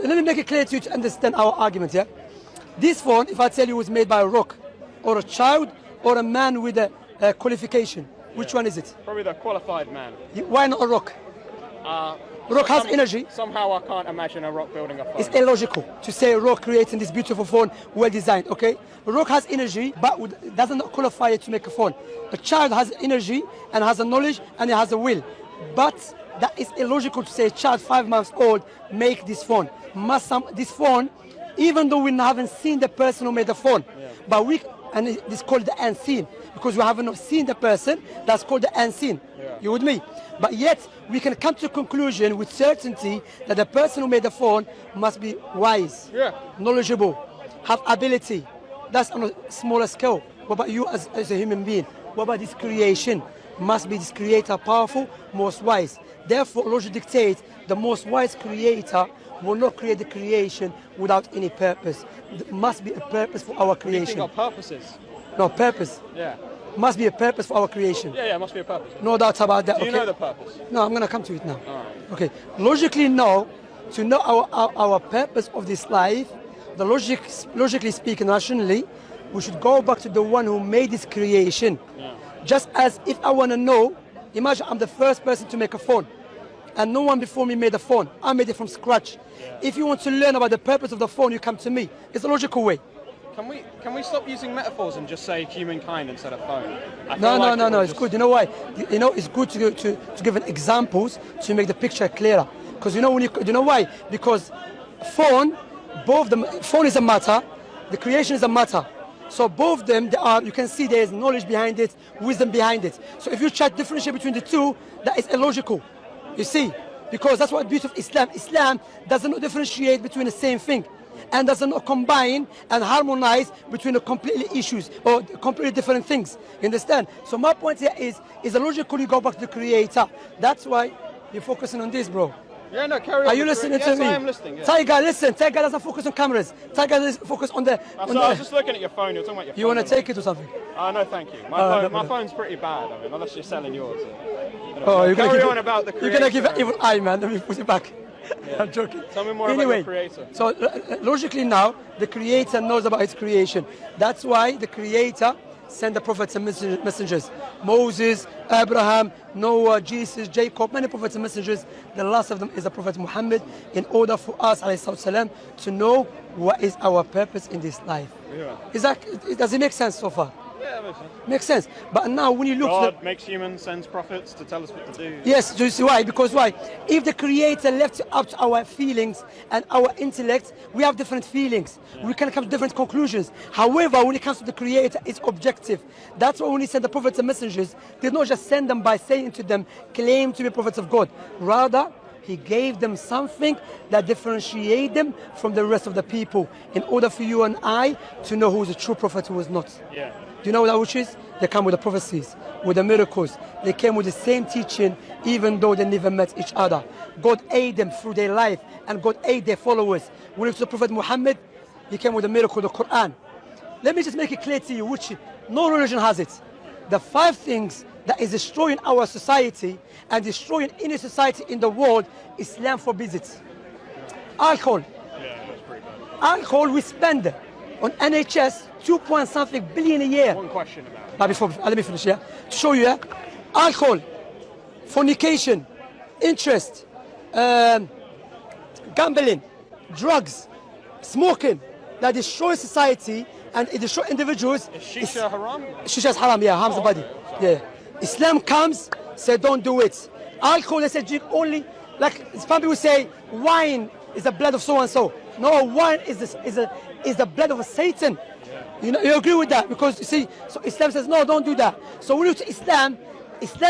let me make it clear to you to understand our argument, yeah? This phone, if I tell you, was made by a rock, or a child, or a man with a qualification, which one is it? Probably the qualified man. Why not a rock? Rock has energy. Somehow I can't imagine a rock building a phone. It's illogical to say a rock creating this beautiful phone, well designed, okay? A rock has energy, but doesn't qualify it to make a phone. A child has energy and has a knowledge and it has a will. But that is illogical to say a child 5 months old make this phone. This phone, even though we haven't seen the person who made the phone, but it's called the unseen, because we haven't seen the person, that's called the unseen. You with me? But yet, we can come to a conclusion with certainty that the person who made the phone must be wise, knowledgeable, have ability. That's on a smaller scale. What about you as a human being? What about this creation? Must be this creator powerful, most wise. Therefore, logic dictates the most wise creator will not create the creation without any purpose. There must be a purpose for our creation. What do you think our purpose is? No, purpose. Yeah. Must be a purpose for our creation. Yeah, must be a purpose. No doubt about that. Do you know the purpose? No, I'm going to come to it now. All right. Okay. Logically, no. To know our purpose of this life, logically speaking, rationally, we should go back to the one who made this creation. Yeah. Just as if I want to know, imagine I'm the first person to make a phone, and no one before me made a phone. I made it from scratch. Yeah. If you want to learn about the purpose of the phone, you come to me. It's a logical way. Can we stop using metaphors and just say humankind instead of phone? No. It's good. You know why? You know, it's good to give examples to make the picture clearer. Because you know why? Because phone is a matter, the creation is a matter. So both of them, you can see there is knowledge behind it, wisdom behind it. So if you try to differentiate between the two, that is illogical. You see? Because that's what the beauty of Islam. Islam doesn't differentiate between the same thing, and doesn't combine and harmonize between the completely issues or completely different things. You understand? So my point here is logically go back to the creator. That's why you're focusing on this, bro. Yeah, no, carry on. Are you listening to me? Yes, I am listening. Yeah. Tiger, listen. Tiger doesn't focus on cameras. Tiger doesn't focus on the... I was just looking at your phone. You're talking about your phone. You want to take it or something? No, thank you. My phone's pretty bad. I mean, unless you're selling yours. You're carry on about the creator. You're going to give an evil eye, man. Let me put it back. Yeah. I'm joking. Tell me more about the creator. So logically now, the creator knows about his creation. That's why the creator sent the prophets and messengers. Moses, Abraham, Noah, Jesus, Jacob, many prophets and messengers. The last of them is the Prophet Muhammad, in order for us, ﷺ, to know what is our purpose in this life. Yeah. Does it make sense so far? Yeah, it makes sense. Makes sense. But now when you look... God makes humans, sends prophets to tell us what to do. Yes, do you see why? Because why? If the Creator left it up to our feelings and our intellect, we have different feelings. Yeah. We can come to different conclusions. However, when it comes to the Creator, it's objective. That's why when He sent the prophets and messengers, He did not just send them by saying to them, claim to be prophets of God. Rather, He gave them something that differentiates them from the rest of the people, in order for you and I to know who is a true prophet, who is not. Yeah. Do you know what that which is? They come with the prophecies, with the miracles. They came with the same teaching, even though they never met each other. God aided them through their life, and God aided their followers. When it was the Prophet Muhammad, he came with the miracle, the Quran. Let me just make it clear to you, which no religion has it. The 5 things that is destroying our society and destroying any society in the world, Islam forbids it. Alcohol. Yeah, that's pretty bad. Alcohol, we spend on NHS 2.something billion a year. One question about it. Let me finish, yeah? To show you, yeah? Alcohol, fornication, interest, gambling, drugs, smoking, that destroys society and it destroys individuals. Is shisha haram? Shisha is haram, yeah, harms the body. Yeah. Islam comes, say don't do it. Alcohol, they say drink only, like some people say, wine is the blood of so and so. No, wine is the blood of a Satan. You know, you agree with that? Because you see, so Islam says no, don't do that. So when you look to Islam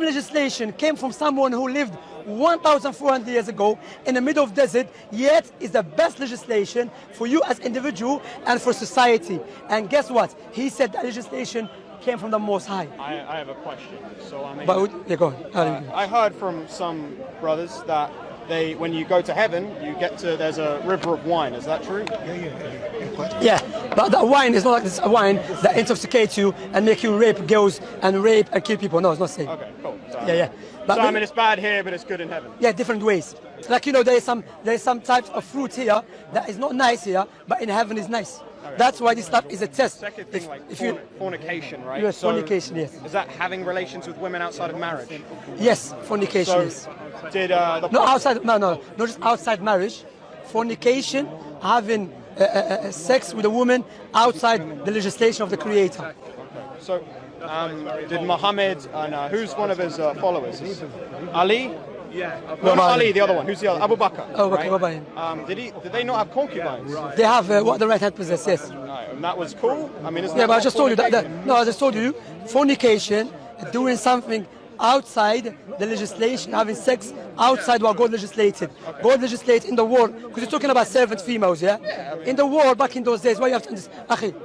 legislation came from someone who lived 1,400 years ago in the middle of desert, yet is the best legislation for you as individual and for society. And guess what? He said that legislation came from the Most High. I have a question. So I mean, yeah, go on. I heard from some brothers that when you go to heaven, there's a river of wine. Is that true? Yeah. But that wine is not like this wine that intoxicates you and make you rape girls and rape and kill people. No, it's not safe. Okay, cool. So, Yeah. But so I mean, it's bad here, but it's good in heaven. yeah, different ways. Like, you know, there's some types of fruit here that is not nice here, but in heaven is nice. Okay. That's why this stuff is a test. Second thing, like fornication, right? Yes, fornication, yes. Is that having relations with women outside of marriage? Yes, fornication, yes. Did not just outside marriage. Fornication, having sex with a woman outside the legislation of the Creator. So, did Muhammad and who's one of his followers? Ali? Yeah. No, not Ali, the other one. Who's the other? Abu Bakr. Oh, right? Bakr. Did they not have concubines? They have what the right hand possesses, yes. Right, and that was cool? I mean, yeah, but I just told you that. No, I just told you, fornication, doing something outside the legislation, having sex outside what God legislated. Okay. God legislated in the war, because you're talking about servant females, yeah? I mean, in the war, back in those days, why you have to understand,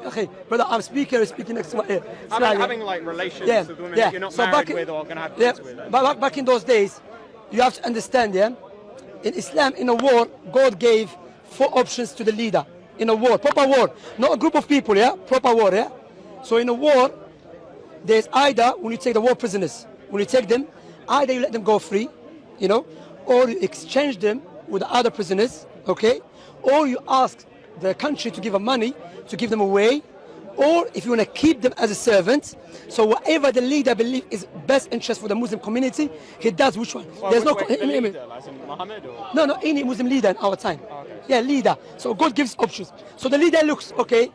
brother, I'm speaking next to my ear. Having like relations with women that you're not married with or going to have kids with. But back in those days, you have to understand, yeah? In Islam, in a war, God gave 4 options to the leader. In a war, proper war, not a group of people, yeah? Proper war, yeah? So in a war, there's either, when you take the war prisoners, when you take them, either you let them go free, you know, or you exchange them with the other prisoners, okay? Or you ask the country to give them money to give them away, or if you want to keep them as a servant, so whatever the leader believes is best interest for the Muslim community, he does which one. Well, there's leader, as in Muhammad or? No, any Muslim leader in our time. Oh, okay. Yeah, leader. So God gives options. So the leader looks, okay,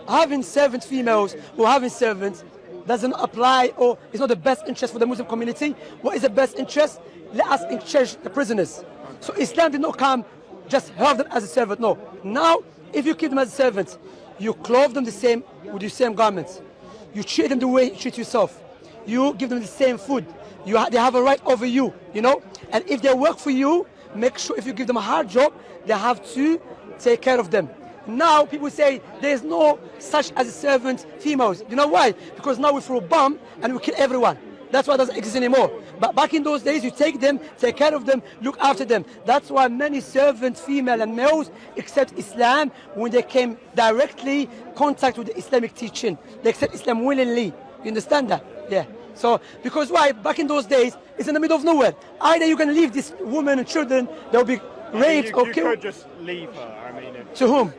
having servant females or having servants doesn't apply, or it's not the best interest for the Muslim community. What is the best interest? Let us exchange the prisoners. So Islam did not come just have them as a servant. No. Now, if you keep them as a servant, you clothe them the same with the same garments. You treat them the way you treat yourself. You give them the same food. They have a right over you, you know. And if they work for you, make sure if you give them a hard job, they have to take care of them. Now people say there's no such as a servant females. You know why? Because now we throw a bomb and we kill everyone. That's why it doesn't exist anymore. But back in those days, you take them, take care of them, look after them. That's why many servants, female and males, accept Islam when they came directly contact with the Islamic teaching. They accept Islam willingly. You understand that? Yeah. So, because why? Back in those days, it's in the middle of nowhere. Either you can leave these women and children, they'll be raped or killed. You could just leave her, I mean. To whom?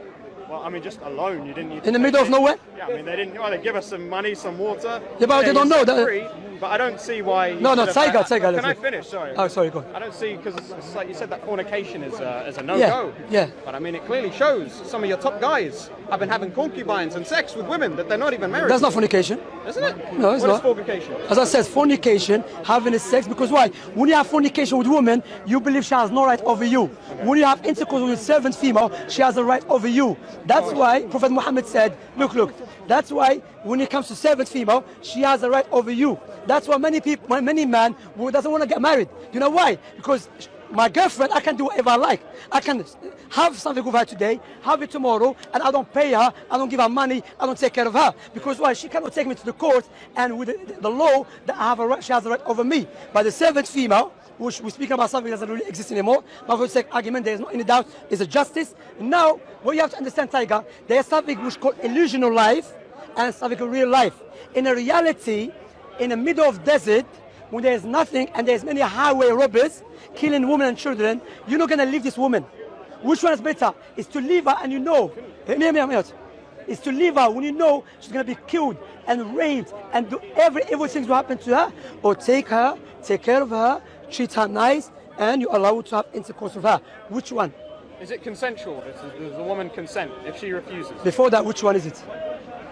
Well, I mean, just alone. You didn't need in the middle of nowhere? Yeah, I mean, they didn't. Well, they give us some money, some water. Yeah, but they don't know that. Free, but I don't see why. No, Tiger. Can I finish? Sorry. Oh, sorry, go on. I don't see, because it's like you said that fornication is a no-go. Yeah. But I mean, it clearly shows some of your top guys have been having concubines and sex with women that they're not even married. That's not fornication. Isn't it? No, it's not. What is fornication? As I said, fornication, having a sex, because why? When you have fornication with a woman, you believe she has no right over you. Okay. When you have intercourse with a servant female, she has a right over you. That's why Prophet Muhammad said, look, that's why when it comes to servant female, she has a right over you. That's why many men who doesn't want to get married. You know why? Because my girlfriend, I can do whatever I like. I can have something with her today, have it tomorrow, and I don't pay her, I don't give her money, I don't take care of her. Because why? She cannot take me to the court, and with the law, that I have a right, she has a right over me. But the servant female, which we're speaking about something that doesn't really exist anymore, but for the sake of argument, there is not any doubt, is a justice. Now, what you have to understand, Tiger, there is something which is called illusional life, and something called real life. In a reality, in the middle of desert, when there's nothing and there's many highway robbers killing women and children, you're not going to leave this woman. Which one is better? It's to leave her and you know. It's to leave her when you know she's going to be killed and raped and do every evil thing will happen to her. Or take her, take care of her, treat her nice, and you allow her to have intercourse with her. Which one? Is it consensual? Does the woman consent if she refuses? Before that, which one is it?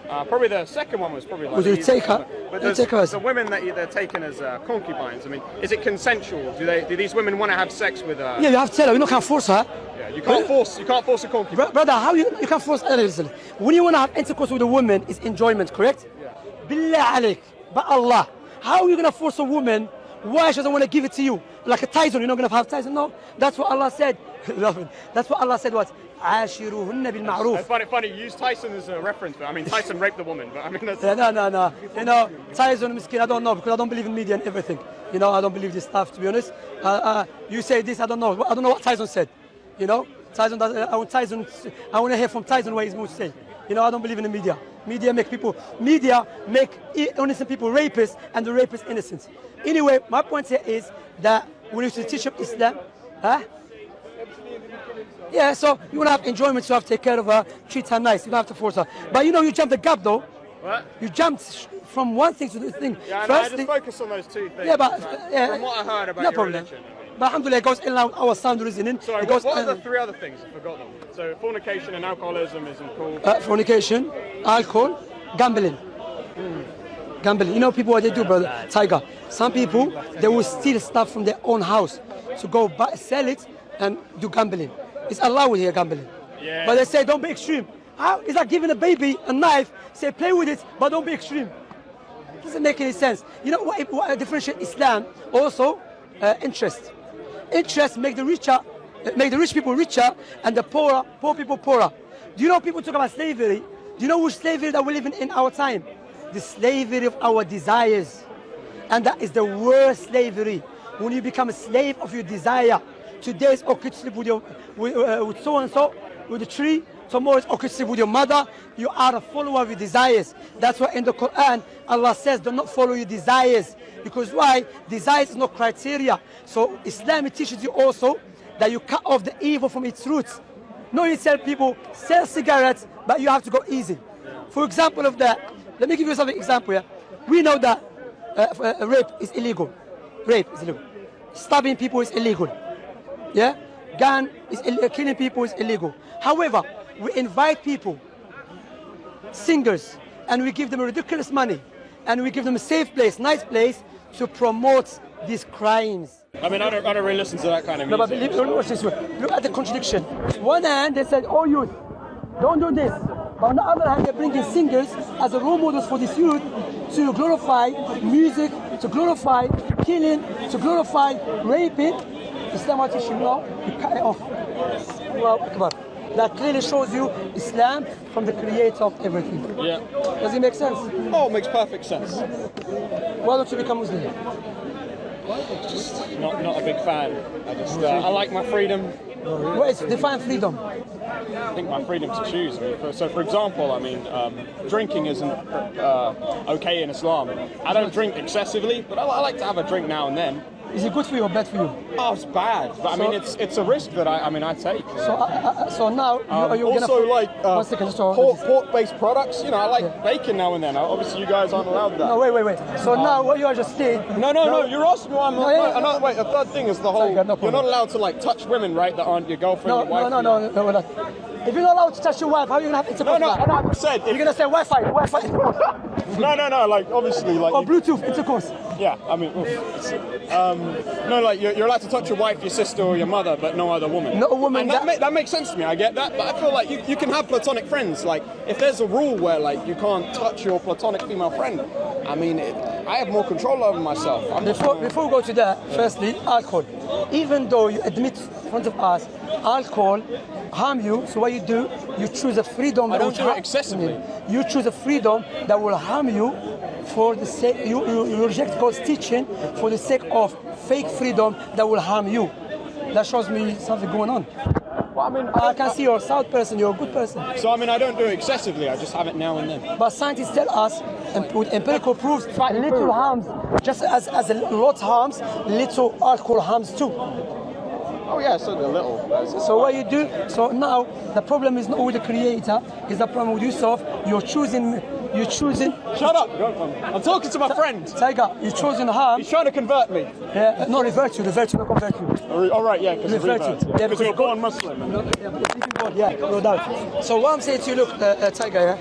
Probably the second one was probably like. Would you take her? But the women that they're taken as concubines. I mean, is it consensual? Do these women want to have sex with? Yeah, you have to tell her. You can't force her. Yeah, you can't force a concubine. Brother, how you can't force? Listen, when you want to have intercourse with a woman, it's enjoyment, correct? Yeah. Billah alik, by Allah, how are you gonna force a woman? Why she doesn't want to give it to you? Like a Tyson, you're not gonna have Tyson. No, that's what Allah said. That's what Allah said was. عاشروهن بالمعروف. Funny, you use Tyson as a reference, but I mean Tyson raped the woman, but I mean that's... No. You know, Tyson, miskin, I don't know, because I don't believe in media and everything. You know, I don't believe this stuff, to be honest. You say this, I don't know. I don't know what Tyson said. You know, Tyson does. I want to hear from Tyson what he's going to say. You know, I don't believe in the media. Media make innocent people rapists, and the rapists innocent. Anyway, my point here is that we need to teach them Islam. Huh? Yeah, so you want to have enjoyment, so you have to take care of her, treat her nice. You don't have to force her. But you know, you jumped the gap though. What? You jumped from one thing to the thing. Yeah, I know, I just focus on those two things. Yeah, but from what I heard about no your problem. religion. But alhamdulillah, it goes in and out our sound reasoning. Sorry, it goes what are the three other things? I forgot them. So fornication and alcoholism isn't cool. Fornication, alcohol, gambling. Gambling. You know people what they do, brother Tiger. Some people they will steal stuff from their own house to go buy, sell it and do gambling. It's allowed here gambling. Yeah. But they say don't be extreme. How? It's like giving a baby a knife, say play with it, but don't be extreme. Doesn't make any sense. You know what differentiates Islam? Also, interest. Interest make the rich people richer and the poor people poorer. Do you know people talk about slavery? Do you know which slavery that we live in our time? The slavery of our desires. And that is the worst slavery. When you become a slave of your desire. Today it's okay to sleep with so and so, with the tree. Tomorrow it's okay to sleep with your mother. You are a follower of your desires. That's why in the Quran Allah says do not follow your desires. Because why? Desires is no criteria. So Islam teaches you also that you cut off the evil from its roots. No, you tell people sell cigarettes, but you have to go easy. For example of that, let me give you some example here. We know that rape is illegal. Rape is illegal. Stabbing people is illegal. Yeah? Gun is killing people is illegal. However, we invite people, singers, and we give them ridiculous money, and we give them a safe place, nice place to promote these crimes. I mean, I don't really listen to that kind of No, music. but believe, watch this way. Look at the contradiction. One hand, they said, oh youth, don't do this. But on the other hand, they're bringing singers as a role models for this youth to glorify music, to glorify killing, to glorify raping. Islam will teach you now, you cut it off. Well, come on. That clearly shows you Islam from the creator of everything. Yeah. Does it make sense? Oh, it makes perfect sense. Why don't you become Muslim? Just not a big fan. I like my freedom. What is define freedom? I think my freedom to choose. So, for example, drinking isn't okay in Islam. I don't drink excessively, but I like to have a drink now and then. Is it good for you or bad for you? Oh, it's bad. But it's a risk that I take. So now you're also gonna like 1 second, just pork-based products. You know, I like bacon now and then. Obviously, you guys aren't allowed that. No, wait. So now what you are just saying? No. You're asking me why I'm not. Wait, a third thing is the whole. You're not allowed to like touch women, right? That aren't your girlfriend. Your wife. No. We're not. If you're not allowed to touch your wife, how are you gonna have intercourse? No. I said you're gonna say Wi-Fi intercourse. No. Like obviously, like. Or Bluetooth intercourse. Yeah, I mean, no, like you're allowed to touch your wife, your sister, or your mother, but no other woman. No woman. And that makes sense to me. I get that, but I feel like you can have platonic friends. Like if there's a rule where like you can't touch your platonic female friend, I mean, I have more control over myself. Before we go to that, firstly, alcohol. Even though you admit in front of us, alcohol harm you. So what you do, you choose a freedom. I don't do it excessively. You choose a freedom that will harm you. For the sake, you reject God's teaching for the sake of fake freedom that will harm you. That shows me something going on. Well, I mean, I can see you're a sound person, you're a good person. So I mean, I don't do it excessively. I just have it now and then. But scientists tell us, and with empirical proofs, little harms, just as a lot harms, little alcohol harms too. Oh yeah, so a little. So what you do? So now the problem is not with the creator, it's the problem with yourself. You're choosing. Shut up! I'm talking to my friend. Tiger, you're choosing harm. He's trying to convert me. Yeah, no, revert you, not convert you. All right, yeah, because revert you. Yeah, because you're born Muslim. Yeah, no doubt. So what I'm saying to you, look, Tiger,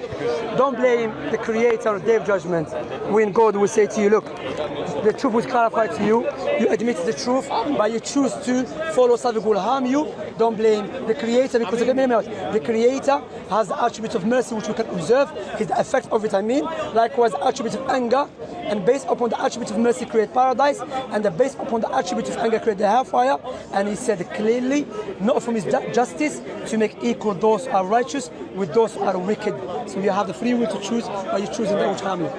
don't blame the creator of Day of Judgment when God will say to you, look, the truth was clarified to you, you admit the truth, but you choose to follow something that will harm you. Don't blame the creator, because the creator has the attribute of mercy which we can observe, his effect of it, likewise attribute of anger, and based upon the attribute of mercy create paradise, and based upon the attribute of anger create the hellfire. And he said clearly, not from his justice to make equal those who are righteous with those who are wicked. So you have the free will to choose, but you're choosing that which harm you.